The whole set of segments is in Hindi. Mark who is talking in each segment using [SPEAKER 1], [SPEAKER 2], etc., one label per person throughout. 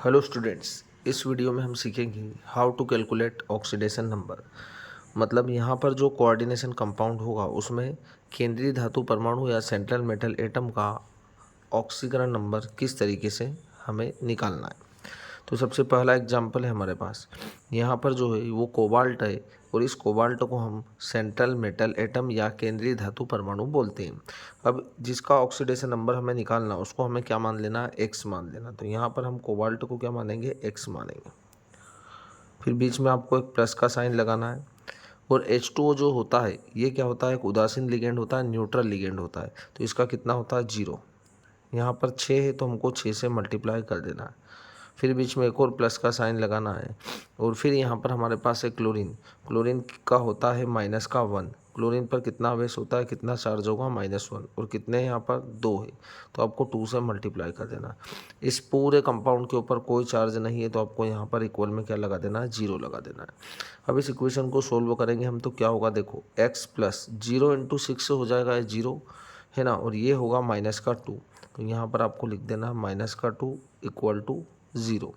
[SPEAKER 1] हेलो स्टूडेंट्स, इस वीडियो में हम सीखेंगे how to calculate oxidation number. मतलब यहाँ पर जो कोऑर्डिनेशन कंपाउंड होगा उसमें केंद्रीय धातु परमाणु या सेंट्रल मेटल एटम का ऑक्सीकरण नंबर किस तरीके से हमें निकालना है। तो सबसे पहला एग्जाम्पल है हमारे पास, यहाँ पर जो है वो कोबाल्ट है और इस कोबाल्ट को हम सेंट्रल मेटल एटम या केंद्रीय धातु परमाणु बोलते हैं। अब जिसका ऑक्सीडेशन नंबर हमें निकालना उसको हमें क्या मान लेना, एक्स मान लेना। तो यहाँ पर हम कोबाल्ट को क्या मानेंगे, एक्स मानेंगे। फिर बीच में आपको एक प्लस का साइन लगाना है। और H2O जो होता है ये क्या होता है, एक उदासीन लिगेंड होता है, न्यूट्रल लिगेंड होता है। तो इसका कितना होता है, 0। यहाँ पर 6 है तो हमको 6 से मल्टीप्लाई कर देना है। फिर बीच में एक और प्लस का साइन लगाना है। और फिर यहाँ पर हमारे पास है क्लोरीन। क्लोरीन का होता है माइनस का 1। क्लोरीन पर कितना आवेश होता है, कितना चार्ज होगा, -1। और कितने यहाँ पर 2 है तो आपको 2 से मल्टीप्लाई कर देना। इस पूरे कंपाउंड के ऊपर कोई चार्ज नहीं है तो आपको यहाँ पर इक्वल में क्या लगा देना है, 0 लगा देना है। अब इस इक्वेशन को सोल्व करेंगे हम तो क्या होगा, देखो x प्लस 0 इंटू 6 हो जाएगा, ये 0 है ना, और ये होगा -2। तो यहाँ पर आपको लिख देना -2 इक्वल टू 0।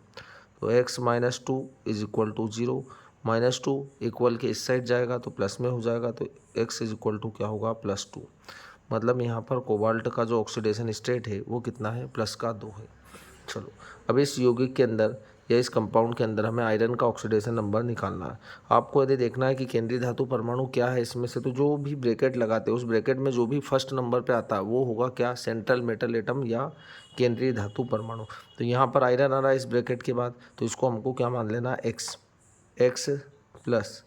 [SPEAKER 1] तो x -2 is equal to 0। -2 equal के इस साइड जाएगा तो प्लस में हो जाएगा, तो x इज इक्वल टू क्या होगा, +2। मतलब यहाँ पर कोबाल्ट का जो ऑक्सीडेशन स्टेट है वो कितना है, +2 है। चलो अब इस यौगिक के अंदर या इस कंपाउंड के अंदर हमें आयरन का ऑक्सीडेशन नंबर निकालना है। आपको यदि देखना है कि केंद्रीय धातु परमाणु क्या है इसमें से, तो जो भी ब्रैकेट लगाते हैं उस ब्रैकेट में जो भी फर्स्ट नंबर पे आता है वो होगा क्या, सेंट्रल मेटल एटम या केंद्रीय धातु परमाणु। तो यहाँ पर आयरन आ रहा है इस ब्रैकेट के बाद, तो इसको हमको क्या मान लेना है, एक्स प्लस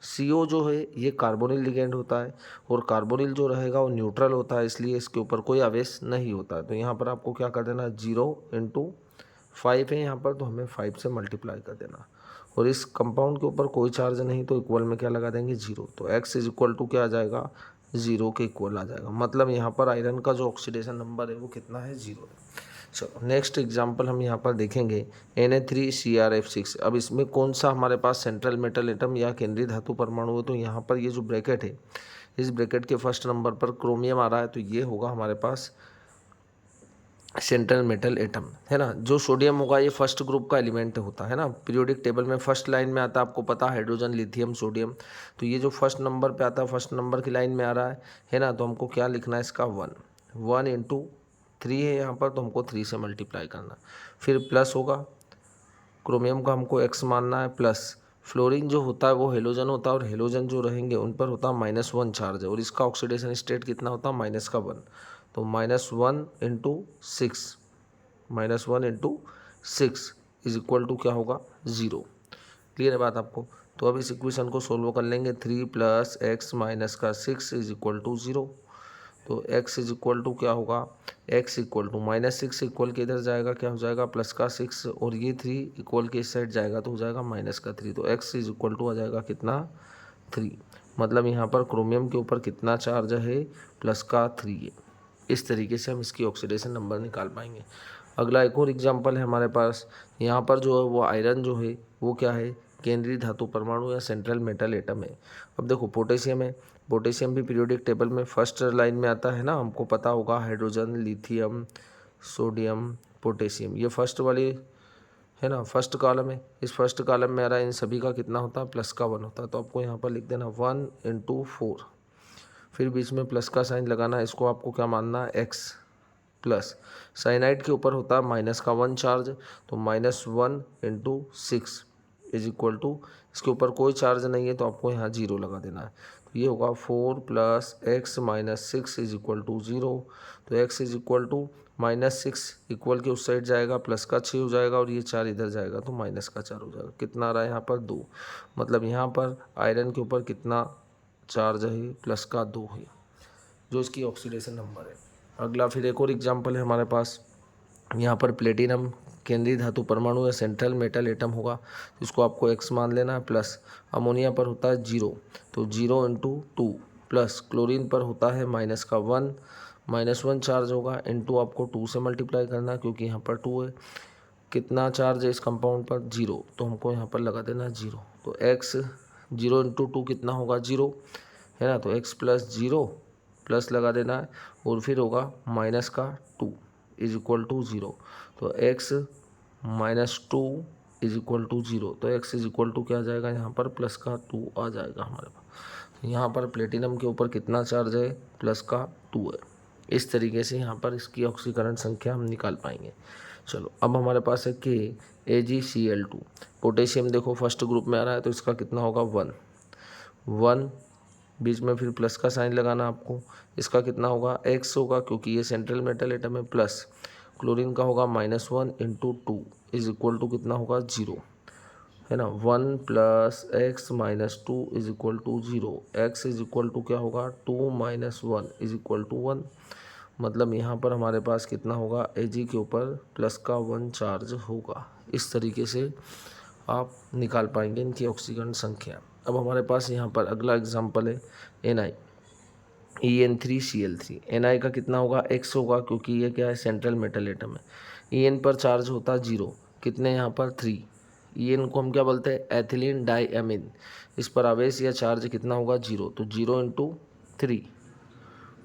[SPEAKER 1] CO जो है ये कार्बोनिल लिगेंड होता है और कार्बोनिल जो रहेगा वो न्यूट्रल होता है, इसलिए इसके ऊपर कोई आवेश नहीं होता है। तो यहाँ पर आपको क्या कर देना, 0 × 5 है यहाँ पर, तो हमें 5 से मल्टीप्लाई कर देना। और इस कंपाउंड के ऊपर कोई चार्ज नहीं तो इक्वल में क्या लगा देंगे, 0। तो x इज इक्वल टू क्या आ जाएगा, 0 के इक्वल आ जाएगा। मतलब यहाँ पर आयरन का जो ऑक्सीडेशन नंबर है वो कितना है, 0 है। चलो नेक्स्ट एग्जांपल हम यहाँ पर देखेंगे Na3CrF6। अब इसमें कौन सा हमारे पास सेंट्रल मेटल एटम या केंद्रीय धातु परमाणु है, तो यहाँ पर ये जो ब्रैकेट है इस ब्रैकेट के फर्स्ट नंबर पर क्रोमियम आ रहा है, तो ये होगा हमारे पास सेंट्रल मेटल एटम, है ना। जो सोडियम होगा ये फर्स्ट ग्रुप का एलिमेंट होता है ना, पीरियोडिक टेबल में फर्स्ट लाइन में आता है, आपको पता है, हाइड्रोजन, लिथियम, सोडियम। तो ये जो फर्स्ट नंबर पे आता है, फर्स्ट नंबर की लाइन में आ रहा है ना, तो हमको क्या लिखना है इसका, 1 इंटू 3 है यहाँ पर, तो हमको 3 से मल्टीप्लाई करना। फिर प्लस होगा, क्रोमियम का हमको x मानना है, प्लस फ्लोरीन जो होता है वो हेलोजन होता है और हेलोजन जो रहेंगे उन पर होता है -1 चार्ज है और इसका ऑक्सीडेशन स्टेट कितना होता है, -1। तो -1 इंटू 6, -1 × 6 इज इक्वल टू क्या होगा, 0। क्लियर है बात आपको। तो अब इस इक्वेशन को सोल्व कर लेंगे, 3 + x - 6 इज इक्वल टू 0। तो x इज इक्वल टू क्या होगा, x इक्वल टू -6 इक्वल के इधर जाएगा, क्या हो जाएगा, +6, और ये 3 इक्वल के इस साइड जाएगा तो हो जाएगा -3। तो x इज इक्वल टू आ जाएगा कितना, 3। मतलब यहाँ पर क्रोमियम के ऊपर कितना चार्ज है, +3 है। इस तरीके से हम इसकी ऑक्सीडेशन नंबर निकाल पाएंगे। अगला एक और एग्जांपल है हमारे पास, यहाँ पर जो है वो आयरन जो है वो क्या है, केंद्रीय धातु परमाणु या सेंट्रल मेटल एटम है। अब देखो पोटेशियम है, पोटेशियम भी पीरियोडिक टेबल में फर्स्ट लाइन में आता है ना, हमको पता होगा, हाइड्रोजन, लिथियम, सोडियम, पोटेशियम, ये फर्स्ट वाली है ना, फर्स्ट कॉलम है। इस फर्स्ट कॉलम में आ रहा है, इन सभी का कितना होता है, +1 होता है। तो आपको यहाँ पर लिख देना 1 × 4, फिर बीच में प्लस का साइन लगाना है, इसको आपको क्या मानना है, x प्लस साइनाइड के ऊपर होता है -1 चार्ज, तो -1 × 6 इज इक्वल टू, इसके ऊपर कोई चार्ज नहीं है तो आपको यहाँ 0 लगा देना है। तो ये होगा 4 + x - 6 इज इक्वल टू 0। तो x is equal to -6 equal के उस साइड जाएगा, प्लस का 6 हो जाएगा और ये 4 इधर जाएगा तो -4 हो जाएगा। कितना आ रहा है यहाँ पर, 2। मतलब यहाँ पर आयरन के ऊपर कितना चार्ज है, +2 है, जो इसकी ऑक्सीडेशन नंबर है। अगला फिर एक और एग्जांपल है हमारे पास, यहाँ पर प्लेटिनम केंद्रीय धातु परमाणु या सेंट्रल मेटल एटम होगा, इसको आपको x मान लेना है, प्लस अमोनिया पर होता है 0, तो 0 × 2, प्लस क्लोरीन पर होता है -1, -1 चार्ज होगा, इंटू आपको 2 से मल्टीप्लाई करना क्योंकि यहाँ पर 2 है। कितना चार्ज है इस कंपाउंड पर, 0, तो हमको यहाँ पर लगा देना 0। तो x 0 × 2 कितना होगा, 0 है ना, तो x + 0 प्लस लगा देना है और फिर होगा -2 इज इक्वल टू 0। तो x -2 इज इक्वल टू 0। तो x इज इक्वल टू क्या आ जाएगा यहाँ पर प्लस का 2 आ जाएगा हमारे पास। यहाँ पर प्लेटिनम के ऊपर कितना चार्ज है, प्लस का 2 है। इस तरीके से यहाँ पर इसकी ऑक्सीकरण संख्या हम निकाल पाएंगे। चलो अब हमारे पास है KAgCl2। पोटेशियम देखो फर्स्ट ग्रुप में आ रहा है तो इसका कितना होगा 1 बीच में फिर प्लस का साइन लगाना आपको। इसका कितना होगा x होगा क्योंकि ये सेंट्रल मेटल एटम है, प्लस क्लोरीन का होगा -1 × 2 इज इक्वल टू कितना होगा 0, है ना। 1 + x - 2 is equal to 0। x is equal to क्या होगा 2 - 1 इज इक्वल टू 1। मतलब यहाँ पर हमारे पास कितना होगा Ag के ऊपर प्लस का 1 चार्ज होगा। इस तरीके से आप निकाल पाएंगे इनकी ऑक्सीकरण संख्या। अब हमारे पास यहाँ पर अगला एग्जाम्पल है Na En3Cl3। Na का कितना होगा x होगा क्योंकि ये क्या है सेंट्रल मेटल एटम है। En पर चार्ज होता 0, कितने यहाँ पर 3। En को हम क्या बोलते हैं एथिलीन डाइएमीन। इस पर आवेश या चार्ज कितना होगा 0, तो 0 × 3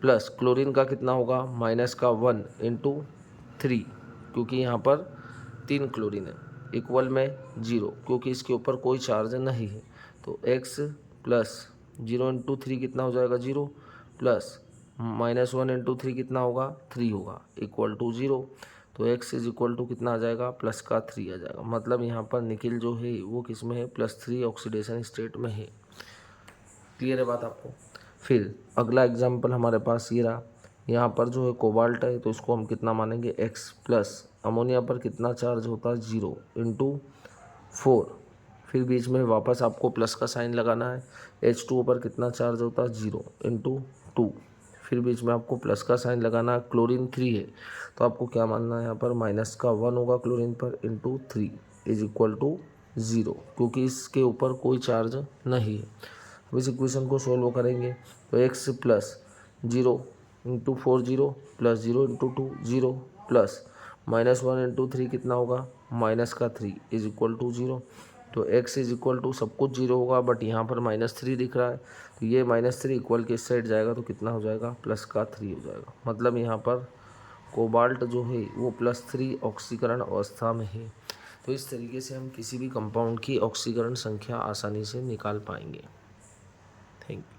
[SPEAKER 1] प्लस क्लोरीन का कितना होगा -1 × 3 क्योंकि यहाँ पर 3 क्लोरीन है, इक्वल में 0 क्योंकि इसके ऊपर कोई चार्ज नहीं है। तो x प्लस 0 × 3 कितना हो जाएगा 0, प्लस -1 × 3 कितना होगा 3 होगा, इक्वल टू 0। तो x इज इक्वल टू कितना आ जाएगा प्लस का 3 आ जाएगा। मतलब यहाँ पर निकिल जो है वो किस में है +3 ऑक्सीडेशन स्टेट में है। क्लियर है बात आपको। फिर अगला एग्जाम्पल हमारे पास ये रहा। यहाँ पर जो है कोबाल्ट है तो इसको हम कितना मानेंगे x, प्लस अमोनिया पर कितना चार्ज होता है 0 × 4। फिर बीच में वापस आपको प्लस का साइन लगाना है। H2O पर कितना चार्ज होता है 0 × 2। फिर बीच में आपको प्लस का साइन लगाना है। क्लोरीन 3 है तो आपको क्या मानना है यहाँ पर -1 होगा क्लोरीन पर × 3 इज इक्वल टू 0 क्योंकि इसके ऊपर कोई चार्ज नहीं है। अब इस इक्वेशन को सोल्व करेंगे तो x प्लस 0 × 4 0 प्लस 0 × 2 0 प्लस -1 × 3 कितना होगा -3 इज इक्वल टू 0। तो x इज इक्वल टू सब कुछ 0 होगा बट यहाँ पर -3 दिख रहा है तो ये -3 इक्वल के इस साइड जाएगा तो कितना हो जाएगा +3 हो जाएगा। मतलब यहाँ पर कोबाल्ट जो है वो +3 ऑक्सीकरण अवस्था में है। तो इस तरीके से हम किसी भी कंपाउंड की ऑक्सीकरण संख्या आसानी से निकाल पाएंगे। Thank you.